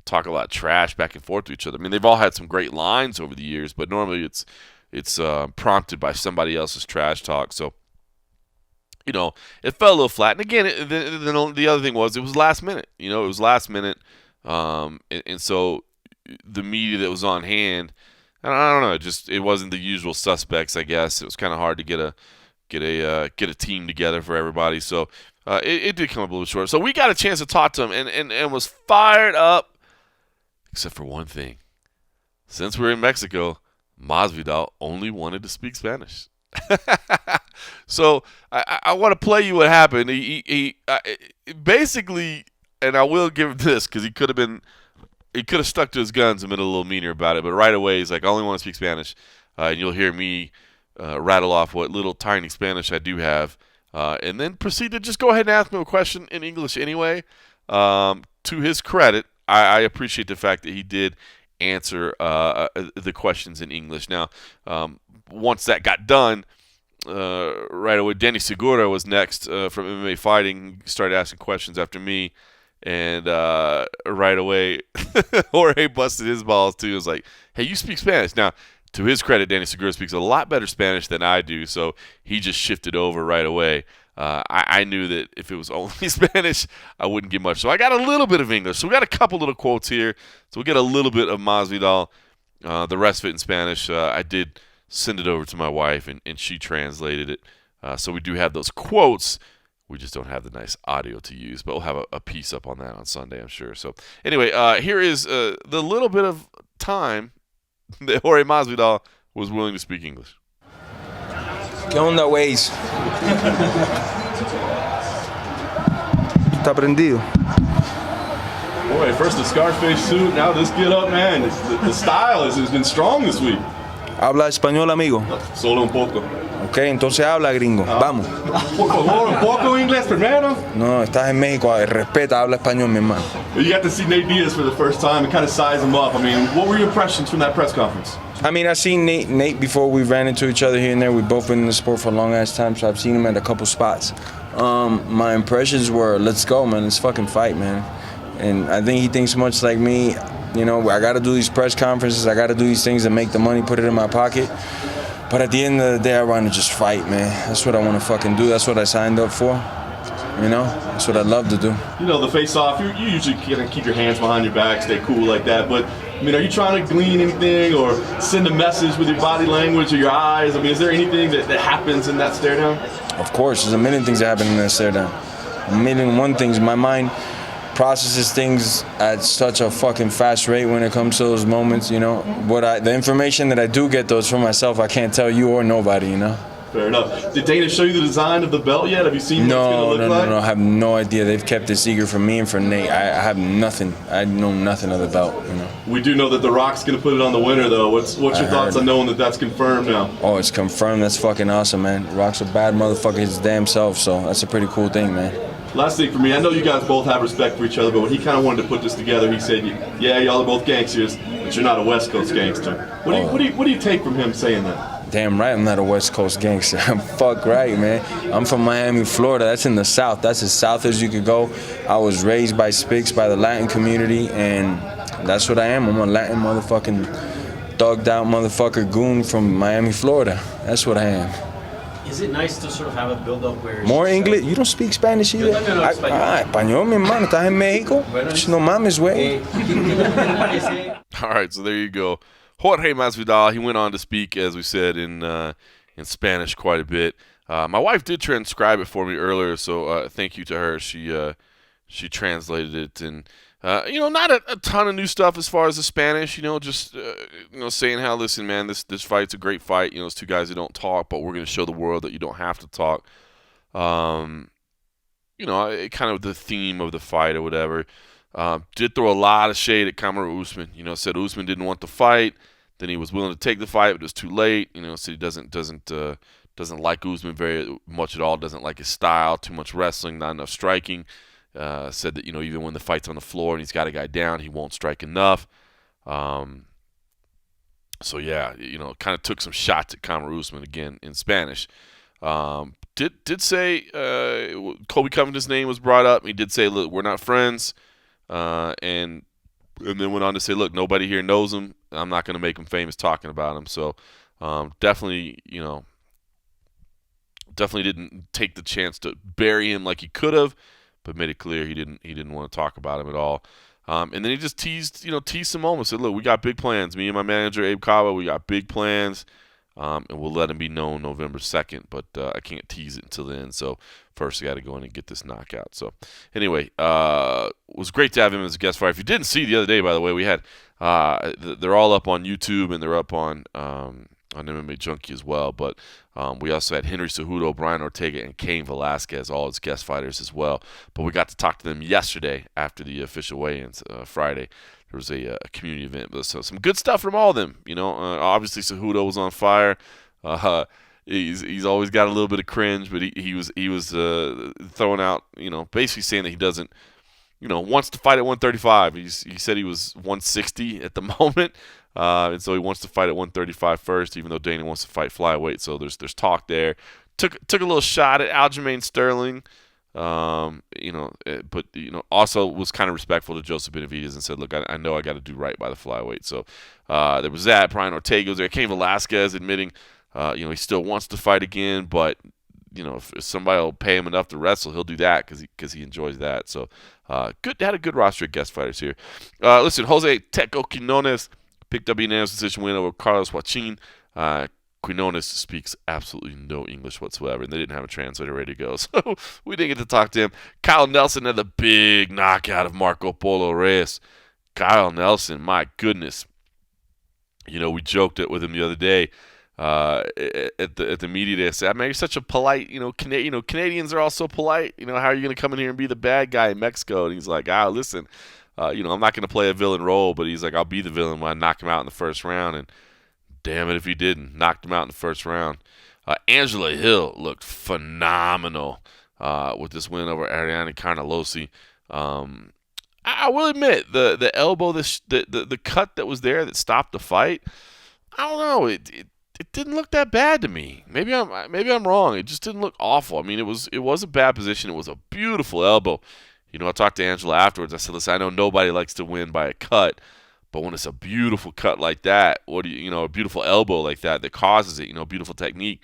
talk a lot of trash back and forth to each other. I mean, they've all had some great lines over the years, but normally it's prompted by somebody else's trash talk. So, it fell a little flat. And again, the other thing was it was last minute. It was last minute. And so the media that was on hand, I don't know, it wasn't the usual suspects, I guess. It was kind of hard to get a team together for everybody. So it did come up a little short. So we got a chance to talk to him and was fired up, except for one thing. Since we're in Mexico, Masvidal only wanted to speak Spanish. So I want to play you what happened. He basically, and I will give him this because he could have stuck to his guns and been a little meaner about it. But right away he's like, I only want to speak Spanish, and you'll hear me rattle off what little tiny Spanish I do have, and then proceed to just go ahead and ask him a question in English anyway. To his credit, I appreciate the fact that he did answer the questions in English. Now, once that got done, right away, Danny Segura was next from MMA Fighting. He started asking questions after me, and right away, Jorge busted his balls too. He was like, hey, you speak Spanish. Now, to his credit, Danny Segura speaks a lot better Spanish than I do, so he just shifted over right away. I knew that if it was only Spanish, I wouldn't get much. So I got a little bit of English. So we got a couple little quotes here. So we'll get a little bit of Masvidal, the rest of it in Spanish. I did send it over to my wife, and she translated it. So we do have those quotes. We just don't have the nice audio to use. But we'll have a piece up on that on Sunday, I'm sure. So anyway, here is the little bit of time that Jorge Masvidal was willing to speak English.
¿Qué onda, güeyes? ¿Está prendido?
Boy, first the Scarface suit, now this get up, man. The style has been strong this week.
¿Habla español, amigo?
Solo un poco.
Ok, entonces habla gringo. Vamos.
Por favor, un poco inglés primero.
No, estás en México. Respeta, habla español, mi hermano.
You got to see Nate Diaz for the first time and kind of size him up. I mean, what were your impressions from that press conference?
I mean, I've seen Nate before. We ran into each other here and there. We've both been in the sport for a long ass time, so I've seen him at a couple spots. My impressions were, let's go, man. Let's fucking fight, man. And I think he thinks much like me. You know, I got to do these press conferences. I got to do these things to make the money, put it in my pocket. But at the end of the day, I want to just fight, man. That's what I want to fucking do. That's what I signed up for. You know, that's what I love to do.
You know, the face-off, you usually kind of keep your hands behind your back, stay cool like that. But, I mean, are you trying to glean anything or send a message with your body language or your eyes? I mean, is there anything that happens in that stare down?
Of course, there's a million things that happen in that stare down. A million and one things. My mind processes things at such a fucking fast rate when it comes to those moments, you know. The information that I do get, though, is for myself. I can't tell you or nobody, you know.
Fair enough. Did Dana show you the design of the belt yet? Have you seen what it's going to look like?
No. I have no idea. They've kept it secret from me and for Nate. I have nothing. I know nothing of the belt, you know.
We do know that The Rock's going to put it on the winner, though. What's your thoughts on knowing that that's confirmed now?
Oh, it's confirmed. That's fucking awesome, man. Rock's a bad motherfucker his damn self, so that's a pretty cool thing, man.
Last thing for me, I know you guys both have respect for each other, but when he kind of wanted to put this together, he said, yeah, y'all are both gangsters, but you're not a West Coast gangster. What do you take from him saying that?
Damn right I'm not a West Coast gangster. I'm fuck right, man. I'm from Miami, Florida. That's in the South. That's as South as you could go. I was raised by Spics, by the Latin community, and that's what I am. I'm a Latin motherfucking thugged out motherfucker goon from Miami, Florida. That's what I am.
Is it nice to sort of have a build-up where...
More English? You don't speak Spanish either?
No,
español, mi hermano. Estás en México? No mames, güey.
All right, so there you go. Jorge Masvidal, he went on to speak, as we said, in Spanish quite a bit. My wife did transcribe it for me earlier, so thank you to her. She translated it, and not a ton of new stuff as far as the Spanish. Just saying how, listen, man, this fight's a great fight. It's two guys that don't talk, but we're going to show the world that you don't have to talk. Kind of the theme of the fight or whatever. Did throw a lot of shade at Kamaru Usman. Said Usman didn't want the fight. Then he was willing to take the fight, but it was too late. Said he doesn't like Usman very much at all. Doesn't like his style. Too much wrestling, not enough striking. Said that even when the fight's on the floor and he's got a guy down, he won't strike enough. Kind of took some shots at Kamaru Usman again in Spanish. Did say Colby Covington's name was brought up. He did say, look, we're not friends. And then went on to say, look, nobody here knows him. I'm not going to make him famous talking about him. So definitely didn't take the chance to bury him like he could have, but made it clear he didn't want to talk about him at all. And then he just teased some moments. Said, look, we got big plans. Me and my manager, Abe Kaba, we got big plans. And we'll let him be known November 2nd, but I can't tease it until then. So first I got to go in and get this knockout. So anyway, it was great to have him as a guest fighter. If you didn't see the other day, by the way, we had they're all up on YouTube and they're up on MMA Junkie as well. But we also had Henry Cejudo, Brian Ortega, and Cain Velasquez, all as guest fighters as well. But we got to talk to them yesterday after the official weigh-ins Friday. There was a community event, so some good stuff from all of them. Obviously Cejudo was on fire. He's always got a little bit of cringe, but he was throwing out, basically saying that he doesn't, wants to fight at 135. He said he was 160 at the moment, and so he wants to fight at 135 first, even though Dana wants to fight flyweight. So there's talk there. Took a little shot at Aljamain Sterling. But also was kind of respectful to Joseph Benavidez and said, look, I know I got to do right by the flyweight. So there was that. Brian Ortega was there. Cain Velasquez admitting, he still wants to fight again, but if somebody will pay him enough to wrestle, he'll do that because he enjoys that. So had a good roster of guest fighters here. Listen, Jose Teco Quinones picked up a unanimous decision win over Carlos Joaquin. Quinones speaks absolutely no English whatsoever, and they didn't have a translator ready to go, so we didn't get to talk to him. Kyle Nelson had the big knockout of Marco Polo Reyes. Kyle Nelson, my goodness. We joked it with him the other day at the media day. I said, man, you're such a polite, Canadians are all so polite. How are you going to come in here and be the bad guy in Mexico? And he's like, listen, I'm not going to play a villain role, but he's like, I'll be the villain when I knock him out in the first round. And damn it if he didn't. Knocked him out in the first round. Angela Hill looked phenomenal with this win over Ariane Carnelossi. I will admit the elbow, the cut that was there that stopped the fight. I don't know. It didn't look that bad to me. Maybe I'm wrong. It just didn't look awful. I mean, it was a bad position. It was a beautiful elbow. I talked to Angela afterwards. I said, listen, I know nobody likes to win by a cut, but when it's a beautiful cut like that, a beautiful elbow like that causes it, beautiful technique,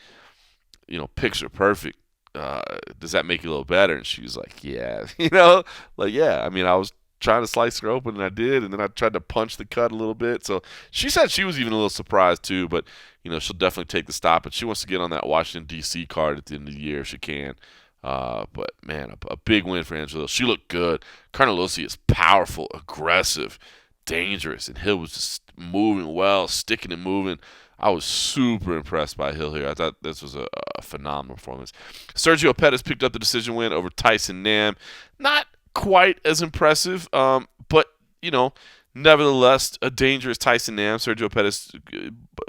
picture perfect. Does that make you a little better? And she was like, yeah, yeah. I mean, I was trying to slice her open, and I did, and then I tried to punch the cut a little bit. So she said she was even a little surprised too, but she'll definitely take the stop. But she wants to get on that Washington D.C. card at the end of the year if she can. But man, a big win for Angela. She looked good. Carnelossi is powerful, aggressive, dangerous, and Hill was just moving well, sticking and moving. I was super impressed by Hill here. I thought this was a phenomenal performance. Sergio Pettis picked up the decision win over Tyson Nam. Not quite as impressive, but nevertheless, a dangerous Tyson Nam. Sergio Pettis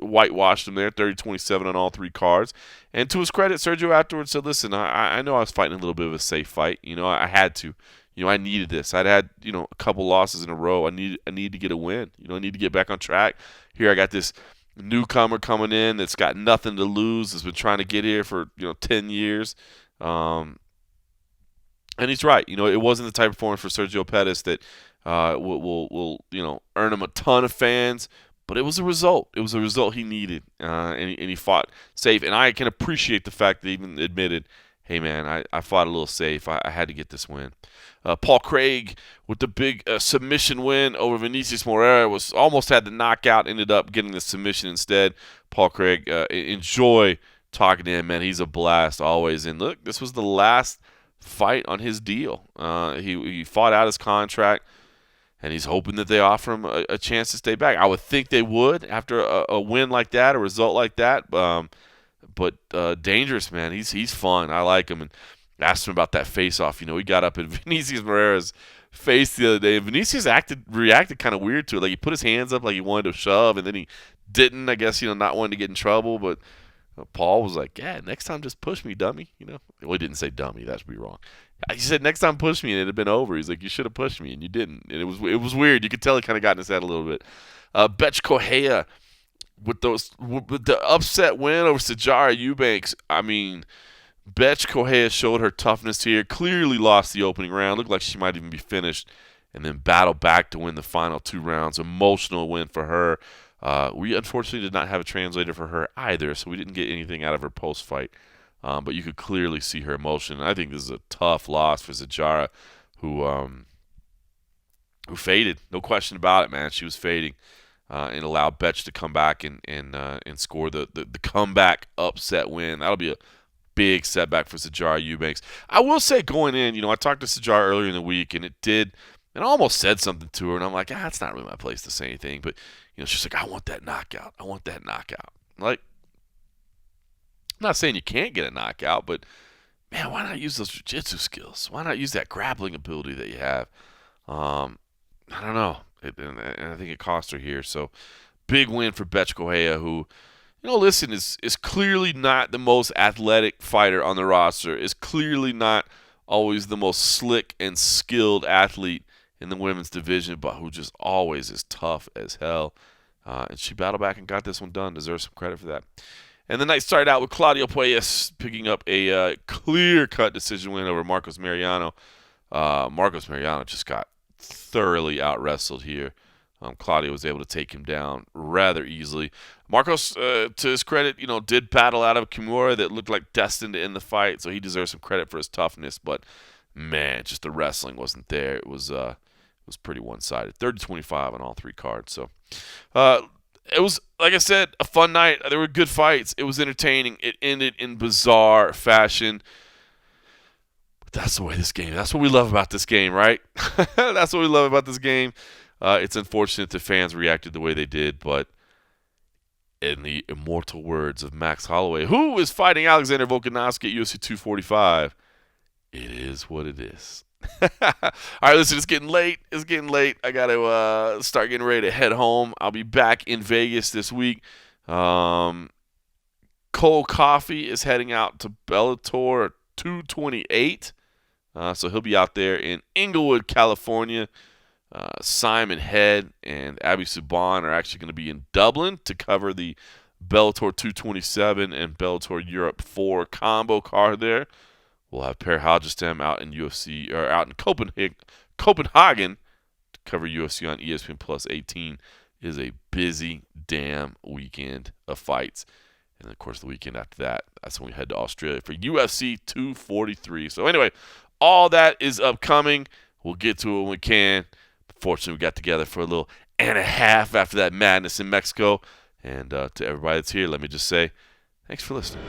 whitewashed him there, 30-27 on all three cards. And to his credit, Sergio afterwards said, listen, I know I was fighting a little bit of a safe fight. I had to. I needed this. I'd had, a couple losses in a row. I need to get a win. I need to get back on track. Here I got this newcomer coming in that's got nothing to lose, has been trying to get here for, 10 years. And he's right. It wasn't the type of performance for Sergio Pettis that will earn him a ton of fans, but it was a result. It was a result he needed, and he fought safe. And I can appreciate the fact that he even admitted, hey, man, I fought a little safe. I had to get this win. Paul Craig with the big submission win over Vinicius Moreira almost had the knockout, ended up getting the submission instead. Paul Craig, enjoy talking to him, man. He's a blast always. And look, this was the last fight on his deal. He fought out his contract, and he's hoping that they offer him a chance to stay back. I would think they would after a win like that, a result like that. But dangerous, man. He's fun. I like him. And asked him about that face-off. He got up in Vinicius Moreira's face the other day, and Vinicius reacted kind of weird to it. Like he put his hands up like he wanted to shove, and then he didn't. I guess not wanting to get in trouble, but Paul was like, yeah, next time just push me, dummy. Well, he didn't say dummy. That would be wrong. He said, next time push me, and it had been over. He's like, you should have pushed me, and you didn't. And it was weird. You could tell he kind of got in his head a little bit. Betch Correia with the upset win over Sijara Eubanks. I mean, Betch Correia showed her toughness here. Clearly lost the opening round. Looked like she might even be finished, and then battled back to win the final 2 rounds. Emotional win for her. We unfortunately did not have a translator for her either, so we didn't get anything out of her post-fight. But you could clearly see her emotion. I think this is a tough loss for Sijara, who faded. No question about it, man. She was fading, and allowed Betch to come back and score the comeback upset win. That'll be a big setback for Sijara Eubanks. I will say going in, I talked to Sijara earlier in the week, and I almost said something to her, and I'm like, it's not really my place to say anything. But, she's like, I want that knockout. I want that knockout. Like, I'm not saying you can't get a knockout, but, man, why not use those jiu-jitsu skills? Why not use that grappling ability that you have? I don't know. And I think it cost her here. So, big win for Betch Correia, who, listen, is clearly not the most athletic fighter on the roster, is clearly not always the most slick and skilled athlete in the women's division, but who just always is tough as hell. And she battled back and got this one done. Deserves some credit for that. And the night started out with Claudio Puelles picking up a clear-cut decision win over Marcos Mariano. Marcos Mariano just got thoroughly out-wrestled here. Claudio was able to take him down rather easily. Marcos, to his credit, did battle out of a Kimura that looked like destined to end the fight, so he deserves some credit for his toughness. But, man, just the wrestling wasn't there. It was pretty one-sided. 30-25 on all 3 cards. So, it was, like I said, a fun night. There were good fights. It was entertaining. It ended in bizarre fashion. But that's the way this game. That's what we love about this game, right? That's what we love about this game. It's unfortunate the fans reacted the way they did, but in the immortal words of Max Holloway, who is fighting Alexander Volkanovski at UFC 245, it is what it is. All right, listen, it's getting late. I got to start getting ready to head home. I'll be back in Vegas this week. Couple Cole Coffey is heading out to Bellator 228. So he'll be out there in Inglewood, California. Simon Head and Abby Subban are actually going to be in Dublin to cover the Bellator 227 and Bellator Europe 4 combo card there. We'll have Per Hagestam out in UFC or out in Copenhagen to cover UFC on ESPN Plus 18. It is a busy damn weekend of fights. And of course the weekend after that, that's when we head to Australia for UFC 243. So anyway, all that is upcoming. We'll get to it when we can. Fortunately, we got together for a little and a half after that madness in Mexico. And to everybody that's here, let me just say, thanks for listening.